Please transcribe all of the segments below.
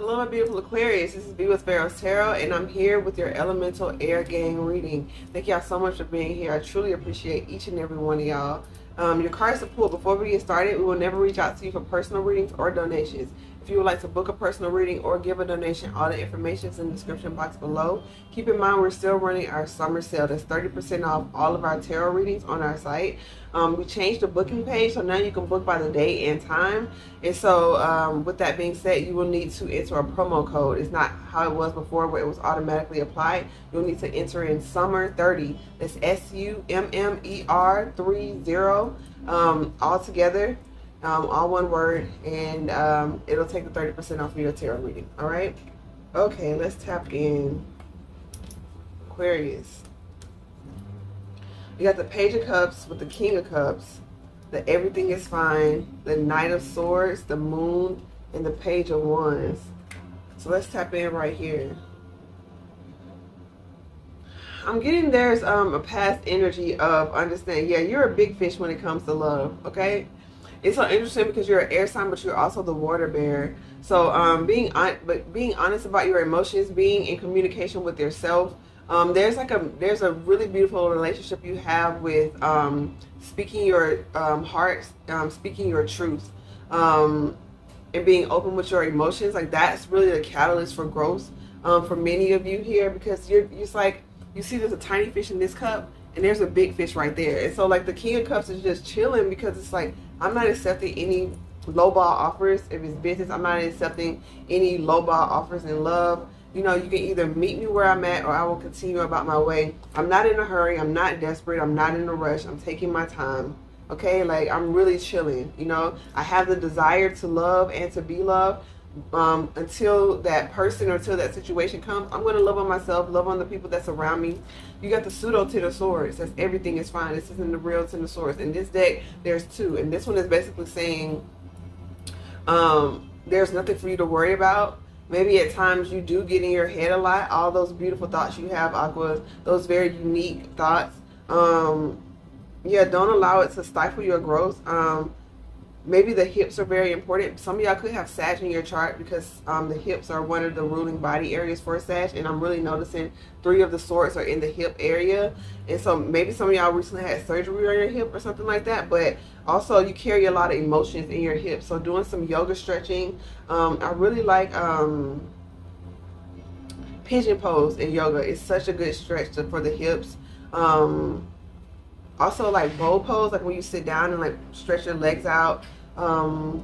Hello, my beautiful Aquarius. This is B with Pharaohs Tarot, and I'm here with your Elemental Air Gang reading. Thank y'all so much for being here. I truly appreciate each and every one of y'all. Your cards are pulled. Before we get started, we will never reach out to you for personal readings or donations. If you would like to book a personal reading or give a donation, all the information is in the description box below. Keep in mind, we're still running our summer sale. That's 30% off all of our tarot readings on our site. We changed the booking page, so now you can book by the date and time. And so with that being said, you will need to enter a promo code. It's not how it was before where it was automatically applied. You'll need to enter in SUMMER30. That's SUMMER30 all together. All one word, and it'll take the 30% off of your tarot reading. All right. Okay, let's tap in Aquarius. You got the Page of Cups with the King of Cups, the Everything is Fine, the Knight of Swords, the Moon, and the Page of Wands. So let's tap in right here. I'm getting there's a past energy of understanding. Yeah, you're a big fish when it comes to love. Okay. It's so interesting because you're an air sign, but you're also the water bearer. So being honest about your emotions, being in communication with yourself. There's a really beautiful relationship you have with speaking your heart, speaking your truth, and being open with your emotions. Like that's really the catalyst for growth for many of you here, because it's like you see there's a tiny fish in this cup and there's a big fish right there. And so like the King of Cups is just chilling because it's like, I'm not accepting any lowball offers if it's business. I'm not accepting any lowball offers in love. You know, you can either meet me where I'm at or I will continue about my way. I'm not in a hurry. I'm not desperate. I'm not in a rush. I'm taking my time. Okay, like I'm really chilling. You know, I have the desire to love and to be loved. Until that person or until that situation comes, I'm going to love on myself, love on the people that's around me. You got the pseudo Ten of Swords. That's Everything is Fine. This isn't the real Ten of Swords. In this deck, there's two. And this one is basically saying there's nothing for you to worry about. Maybe at times you do get in your head a lot. All those beautiful thoughts you have, Aqua, those very unique thoughts. Yeah, don't allow it to stifle your growth. Maybe the hips are very important. Some of y'all could have Sag in your chart because the hips are one of the ruling body areas for Sag. And I'm really noticing 3 of the swords are in the hip area. And so maybe some of y'all recently had surgery on your hip or something like that. But also you carry a lot of emotions in your hips. So doing some yoga stretching. I really like pigeon pose in yoga. It's such a good stretch for the hips. Also like bow pose, like when you sit down and like stretch your legs out. Frog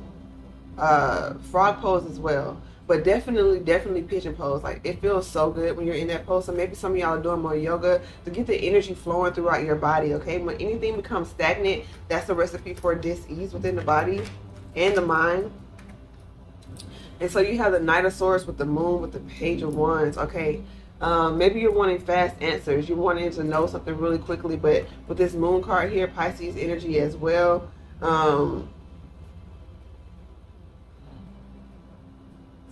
pose as well, but definitely pigeon pose. Like it feels so good when you're in that pose. So maybe some of y'all are doing more yoga to get the energy flowing throughout your body. Okay, when anything becomes stagnant, that's a recipe for dis-ease within the body and the mind. And so you have the Knight of Swords with the Moon with the Page of Wands. Okay, maybe you're wanting fast answers. You're wanting to know something really quickly, but with this Moon card here, Pisces energy as well.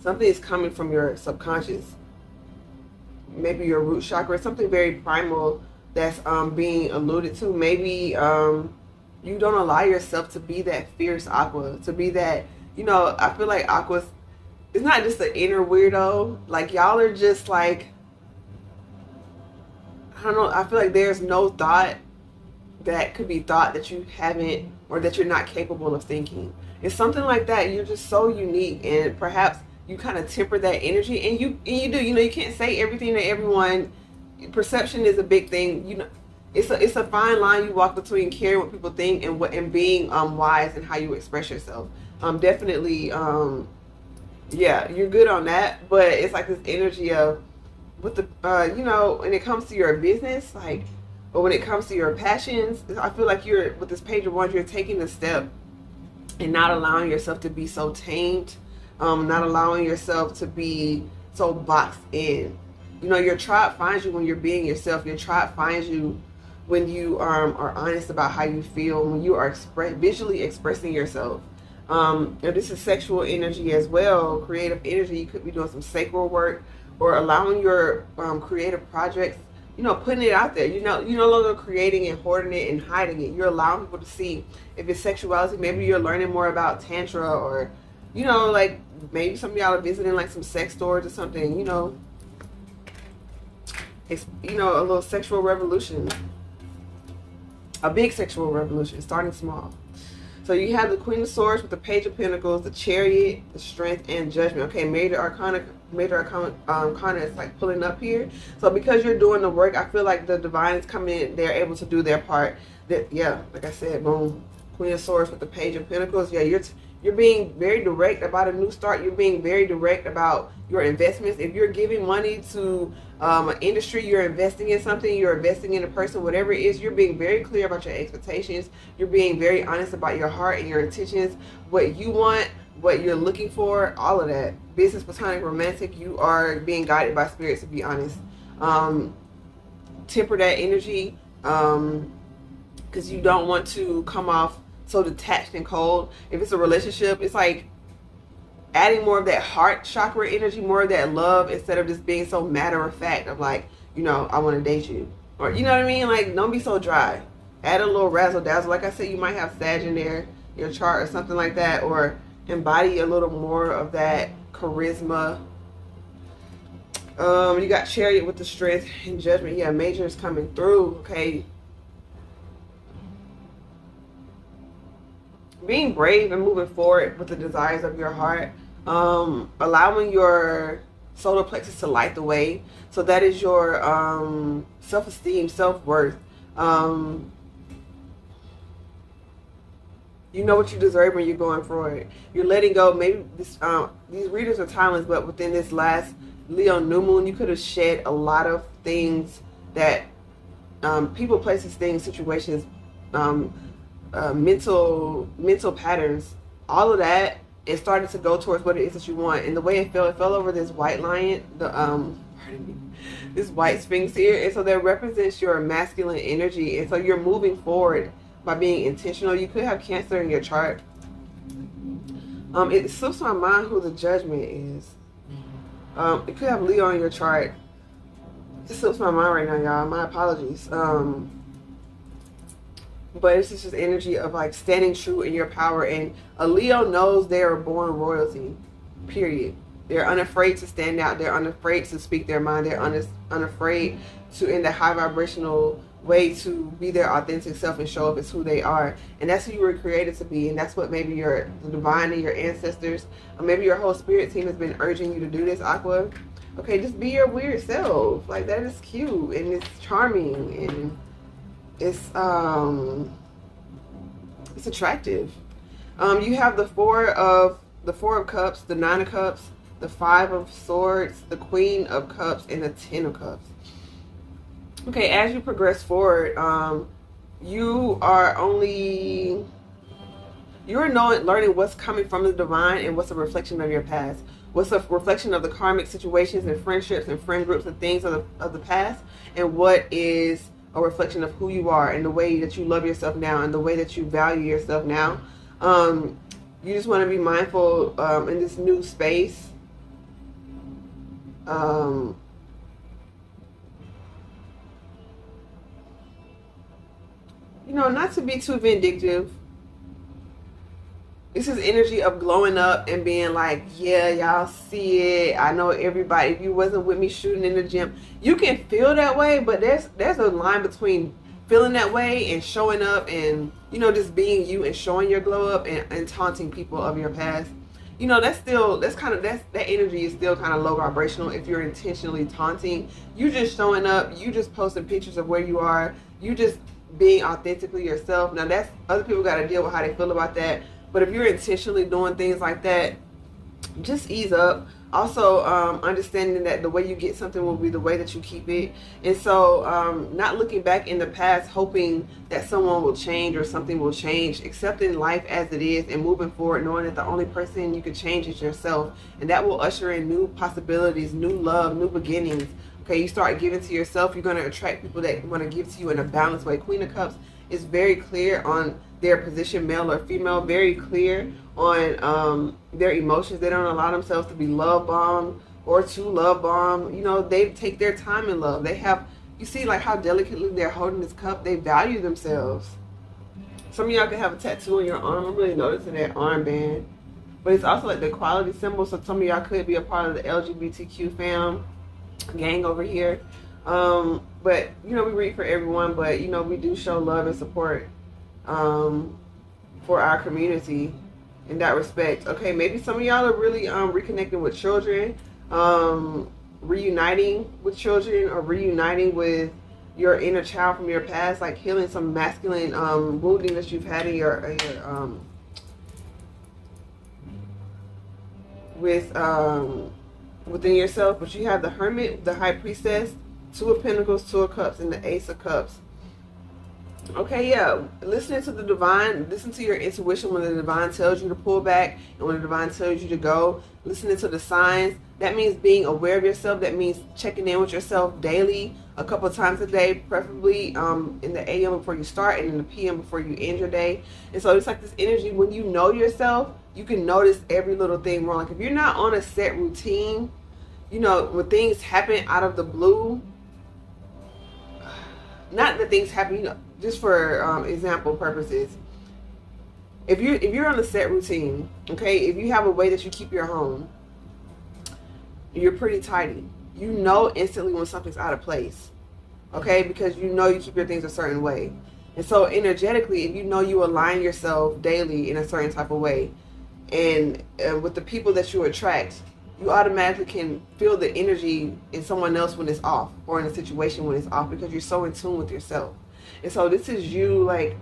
Something is coming from your subconscious. Maybe your root chakra. Something very primal that's being alluded to. Maybe you don't allow yourself to be that fierce Aqua. To be that, you know, I feel like Aqua's, it's not just an inner weirdo. Like y'all are just like, I don't know, I feel like there's no thought that could be thought that you haven't, or that you're not capable of thinking. It's something like that. You're just so unique, and perhaps you kind of temper that energy, and you do, you know, you can't say everything to everyone. Perception is a big thing. You know, it's a fine line you walk between caring what people think and being wise in how you express yourself. Definitely, yeah, you're good on that, but it's like this energy of, with the you know, when it comes to your business, like, or when it comes to your passions, I feel like you're, with this Page of Wands, you're taking a step and not allowing yourself to be so tamed, not allowing yourself to be so boxed in. You know, your tribe finds you when you're being yourself. Your tribe finds you when you are honest about how you feel, when you are visually expressing yourself. And this is sexual energy as well, creative energy. You could be doing some sacral work, or allowing your creative projects, you know, putting it out there. You know, you're no longer creating and hoarding it and hiding it. You're allowing people to see. If it's sexuality, maybe you're learning more about Tantra, or you know, like maybe some of y'all are visiting like some sex stores or something, you know. It's, you know, a little sexual revolution. A big sexual revolution, starting small. So you have the Queen of Swords with the Page of Pentacles, the Chariot, the Strength, and Judgment. Okay, Major Arcana is like pulling up here. So because you're doing the work, I feel like the divine is coming in. They're able to do their part. That, yeah, like I said, boom. Queen of Swords with the Page of Pentacles. Yeah, you're being very direct about a new start. You're being very direct about your investments. If you're giving money to an industry, you're investing in something, you're investing in a person, whatever it is, you're being very clear about your expectations. You're being very honest about your heart and your intentions, what you want, what you're looking for, all of that. Business, platonic, romantic, you are being guided by spirits, to be honest. Temper that energy, because you don't want to come off so detached and cold. If it's a relationship, it's like adding more of that heart chakra energy, more of that love, instead of just being so matter of fact of like, you know, I want to date you, or you know what I mean. Like, don't be so dry. Add a little razzle dazzle. Like I said, you might have Sag in there, your chart, or something like that, or embody a little more of that charisma. You got Chariot with the Strength and Judgment. Yeah, Major is coming through. Okay. Being brave and moving forward with the desires of your heart, allowing your solar plexus to light the way. So that is your self-esteem, self-worth. You know what you deserve when you're going for it. You're letting go. Maybe this, these readers are timeless, but within this last Leo new moon, you could have shed a lot of things that people, places, things, situations, mental patterns, all of that, it started to go towards what it is that you want. And the way it fell over this white lion, this white sphinx here, and so that represents your masculine energy. And so you're moving forward by being intentional. You could have Cancer in your chart. It slips my mind who the Judgment is. It could have Leo in your chart. It slips my mind right now, y'all. My apologies. But it's just this energy of like standing true in your power. And a Leo knows they are born royalty, period. They're unafraid to stand out. They're unafraid to speak their mind. They're unafraid to, in the high vibrational way, to be their authentic self and show up as who they are. And that's who you were created to be. And that's what maybe the divine and your ancestors, or maybe your whole spirit team has been urging you to do this, Aqua. Okay, just be your weird self. Like, that is cute and it's charming and it's attractive. You have the four of cups, the 9 of cups, the 5 of swords, the Queen of cups, and the 10 of cups. Okay, as you progress forward, you're learning what's coming from the divine and what's a reflection of your past. What's a reflection of the karmic situations and friendships and friend groups and things of the past, and what is a reflection of who you are and the way that you love yourself now and the way that you value yourself now. You just want to be mindful in this new space. You know, not to be too vindictive. This is energy of glowing up and being like, yeah, y'all see it. I know everybody. If you wasn't with me shooting in the gym, you can feel that way, but there's a line between feeling that way and showing up and, you know, just being you and showing your glow up and taunting people of your past. You know, that energy is still kind of low vibrational. If you're intentionally taunting, you just showing up, you just posting pictures of where you are, you just being authentically yourself. Now, that's, other people got to deal with how they feel about that. But if you're intentionally doing things like that, just ease up. Also, understanding that the way you get something will be the way that you keep it. And so not looking back in the past, hoping that someone will change or something will change, accepting life as it is and moving forward, knowing that the only person you can change is yourself. And that will usher in new possibilities, new love, new beginnings. Okay, you start giving to yourself, you're going to attract people that want to give to you in a balanced way. Queen of Cups is very clear on their position, male or female, very clear on their emotions. They don't allow themselves to be love bombed or to love bomb. You know, they take their time in love. They have, you see like how delicately they're holding this cup. They value themselves. Some of y'all can have a tattoo on your arm. I'm really noticing that armband. but it's also like the equality symbol. So some of y'all could be a part of the LGBTQ fam gang over here. But you know, we read for everyone, but you know, we do show love and support for our community in that respect. Okay, maybe some of y'all are really reconnecting with children, reuniting with children, or reuniting with your inner child from your past, like healing some masculine wounding that you've had in your within yourself. But you have the Hermit, the High Priestess, Two of Pentacles, Two of Cups, and the Ace of Cups. Okay, yeah, listening to the divine, listen to your intuition when the divine tells you to pull back and when the divine tells you to go. Listening to the signs. That means being aware of yourself. That means checking in with yourself daily, a couple of times a day, preferably in the AM before you start and in the PM before you end your day. And so it's like this energy, when you know yourself, you can notice every little thing wrong. Like if you're not on a set routine, you know, when things happen out of the blue, not that things happen, you know, just for example purposes. If you're on a set routine, okay, if you have a way that you keep your home, you're pretty tidy. You know instantly when something's out of place, okay, because you know you keep your things a certain way. And so energetically, if you know you align yourself daily in a certain type of way, and with the people that you attract, you automatically can feel the energy in someone else when it's off, or in a situation when it's off, because you're so in tune with yourself. And so this is you like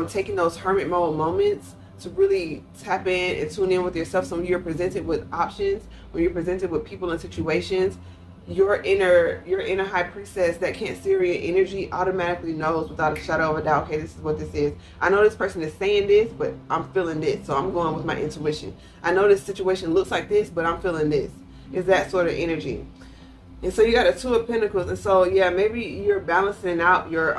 taking those hermit mode moments to really tap in and tune in with yourself. So when you're presented with options, when you're presented with people and situations, your inner High Priestess, that Cancerian energy, automatically knows without a shadow of a doubt, okay, this is what this is. I know this person is saying this, but I'm feeling this, so I'm going with my intuition. I know this situation looks like this, but I'm feeling this. It's that sort of energy. And so you got a Two of Pentacles. And so, yeah, maybe you're balancing out your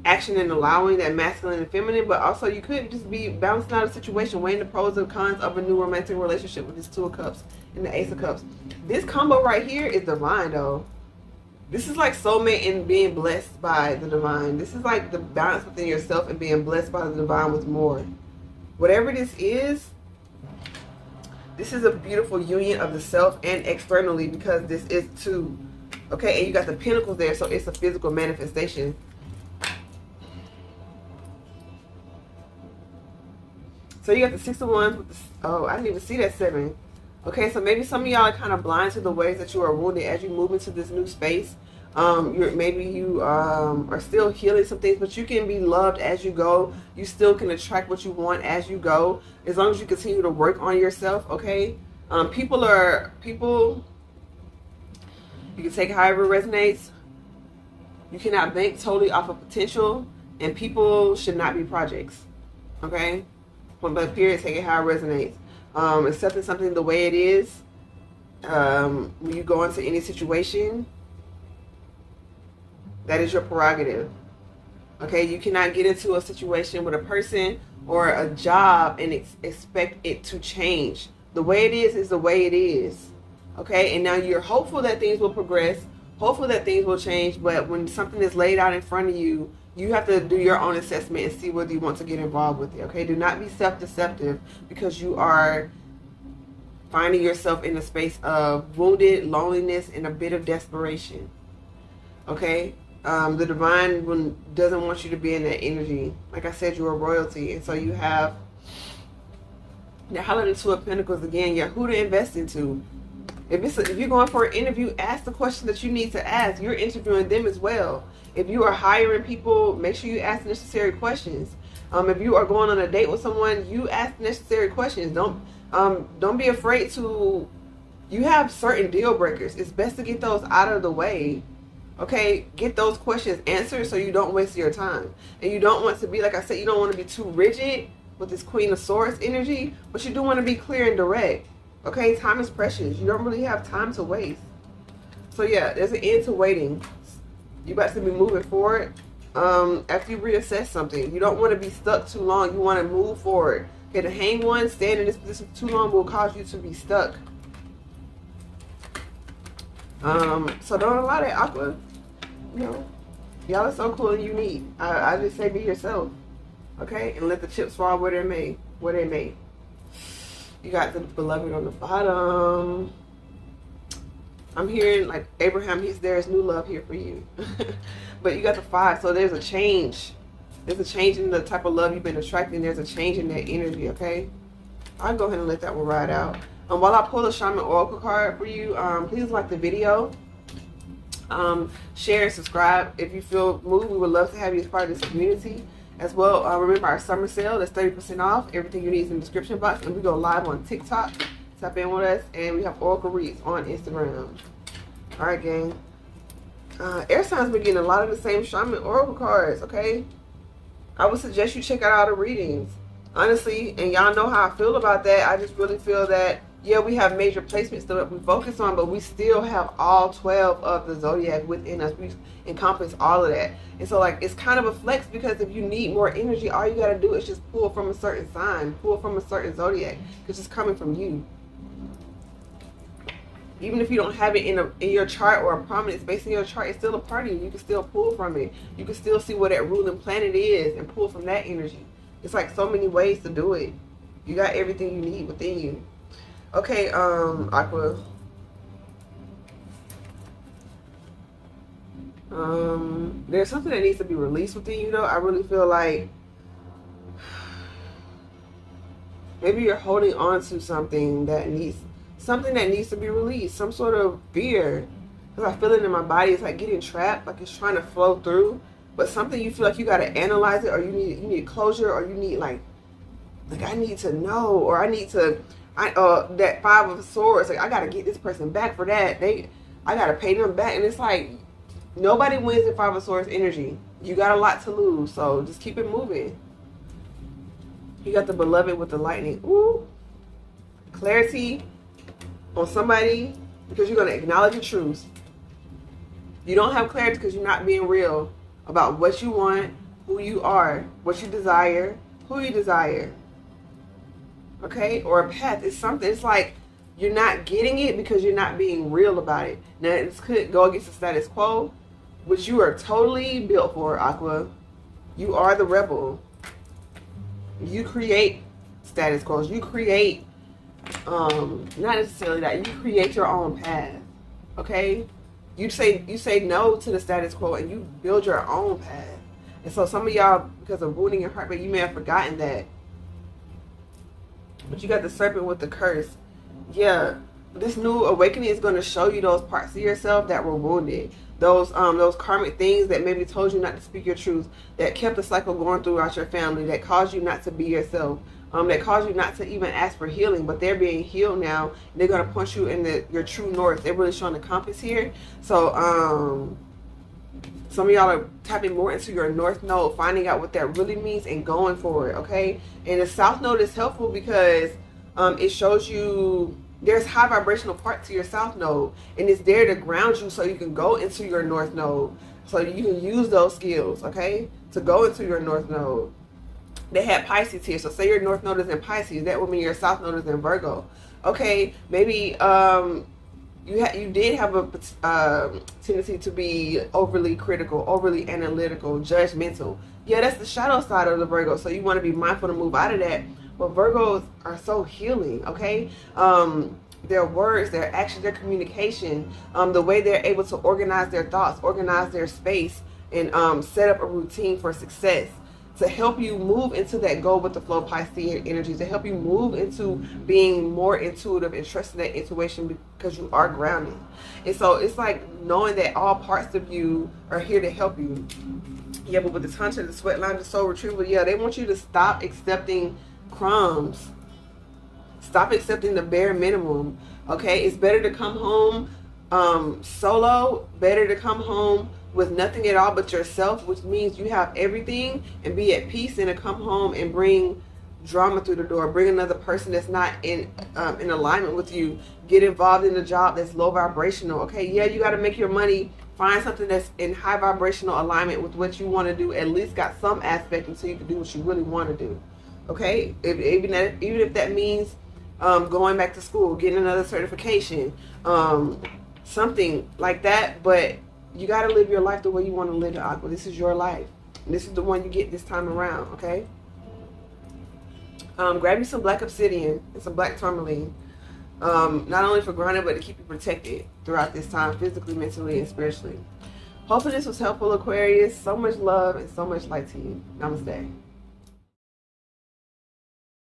action and allowing that masculine and feminine, but also you could just be balancing out a situation, weighing the pros and cons of a new romantic relationship with this Two of Cups and the Ace of Cups. This combo right here is divine, though. This is like soulmate and being blessed by the divine. This is like the balance within yourself and being blessed by the divine with more. Whatever this is a beautiful union of the self and externally, because this is two. Okay, and you got the Pentacles there, so it's a physical manifestation. So you got the Six of Wands with the, oh, I didn't even see that 7. Okay, so maybe some of y'all are kind of blind to the ways that you are wounded as you move into this new space. Maybe you are still healing some things, but you can be loved as you go. You still can attract what you want as you go, as long as you continue to work on yourself. Okay, people, you can take it however it resonates. You cannot bank totally off of potential, and people should not be projects. Okay, but period, take it how it resonates. Accepting something the way it is, when you go into any situation, that is your prerogative. Okay, you cannot get into a situation with a person or a job and expect it to change. The way it is the way it is. Okay, and now you're hopeful that things will progress, hopeful that things will change, but when something is laid out in front of you, you have to do your own assessment and see whether you want to get involved with it. Okay, do not be self-deceptive, because you are finding yourself in a space of wounded, loneliness, and a bit of desperation. Okay, the divine doesn't want you to be in that energy. Like I said, you're a royalty, and so you have the highlighted Two of Pentacles again. Yeah, who to invest into. If you're going for an interview, ask the question that you need to ask. You're interviewing them as well. If you are hiring people, make sure you ask necessary questions. If you are going on a date with someone, you ask necessary questions. Don't be afraid to. You have certain deal breakers. It's best to get those out of the way. Okay, get those questions answered so you don't waste your time. And you don't want to be, like I said, you don't want to be too rigid with this Queen of Swords energy, but you do want to be clear and direct. Okay, time is precious. You don't really have time to waste. So yeah, there's an end to waiting. You about to be moving forward after you reassess something. You don't want to be stuck too long. You want to move forward. Okay, the Hanged One, staying in this position too long will cause you to be stuck. So don't allow that, Aqua. You know, y'all are so cool and unique. I just say be yourself. Okay, and let the chips fall where they may. Where they may. You got the beloved on the bottom. I'm hearing like Abraham, there's new love here for you. But you got the 5, so there's a change. There's a change in the type of love you've been attracting. There's a change in that energy, okay? I'll go ahead and let that one ride out. While I pull the Shaman Oracle card for you, please like the video. Share and subscribe. If you feel moved, we would love to have you as part of this community. As well, remember our summer sale, that's 30% off. Everything you need is in the description box. And we go live on TikTok. Tap in with us. And we have Oracle Reads on Instagram. Alright, gang. Air signs been getting a lot of the same Shaman Oracle cards, okay? I would suggest you check out all the readings. Honestly, and y'all know how I feel about that. I just really feel that, yeah, we have major placements that we focus on, but we still have all 12 of the zodiac within us. We encompass all of that. And so, like, it's kind of a flex, because if you need more energy, all you got to do is just pull from a certain sign, pull from a certain zodiac, because it's coming from you. Even if you don't have it in your chart or a prominent space in your chart, it's still a part of you. You can still pull from it. You can still see where that ruling planet is and pull from that energy. It's like so many ways to do it. You got everything you need within you. Okay, Aqua. There's something that needs to be released within you, though. I really feel like maybe you're holding on to something that needs to be released. Some sort of fear. Because I feel it in my body. It's like getting trapped, like it's trying to flow through. But something you feel like you got to analyze it, or you need closure, or you need like I need to know, or I need to, that 5 of Swords, like I got to get this person back for that. I got to pay them back. And it's like, nobody wins in 5 of Swords energy. You got a lot to lose, so just keep it moving. You got the beloved with the lightning. Ooh. Clarity on somebody, because you're going to acknowledge the truth. You don't have clarity because you're not being real about what you want, who you are, what you desire, who you desire. Okay? Or a path. It's something. It's like you're not getting it because you're not being real about it. Now, this could go against the status quo, which you are totally built for, Aqua. You are the rebel. You create status quos. You create, not necessarily that. You create your own path. Okay? You say no to the status quo and you build your own path. And so some of y'all, because of wounding your heart, but you may have forgotten that. But you got the serpent with the curse. Yeah, this new awakening is going to show you those parts of yourself that were wounded. Those karmic things that maybe told you not to speak your truth, that kept the cycle going throughout your family, that caused you not to be yourself. That caused you not to even ask for healing, but they're being healed now. They're going to punch you in your true north. They're really showing the compass here. So some of y'all are tapping more into your north node, finding out what that really means and going for it, okay? And the south node is helpful because it shows you there's high vibrational part to your south node, and it's there to ground you so you can go into your north node, so you can use those skills, okay, to go into your north node. They had Pisces here, so say your north node is in Pisces, that would mean your south node is in Virgo. Okay, maybe you did have a tendency to be overly critical, overly analytical, judgmental. Yeah, that's the shadow side of the Virgo, so you want to be mindful to move out of that. But Virgos are so healing, okay? Their words, their actions, their communication, the way they're able to organize their thoughts, organize their space, and set up a routine for success, to help you move into that go with the flow Piscean energy, to help you move into being more intuitive and trusting that intuition because you are grounded. And so it's like knowing that all parts of you are here to help you. Yeah, but with the Tantra, the sweat line, the soul retrieval, yeah, they want you to stop accepting crumbs. Stop accepting the bare minimum. Okay, it's better to come home solo, better to come home with nothing at all but yourself, which means you have everything, and be at peace, and to come home and bring drama through the door, bring another person that's not in alignment with you, get involved in a job that's low vibrational. Okay, yeah, you got to make your money, find something that's in high vibrational alignment with what you want to do, at least got some aspect until you can do what you really want to do. Okay, even if that means going back to school, getting another certification, something like that. But you got to live your life the way you want to live it, Aqua. This is your life. And this is the one you get this time around, okay? Grab you some black obsidian and some black tourmaline. Not only for grounding, but to keep you protected throughout this time, physically, mentally, and spiritually. Hopefully this was helpful, Aquarius. So much love and so much light to you. Namaste.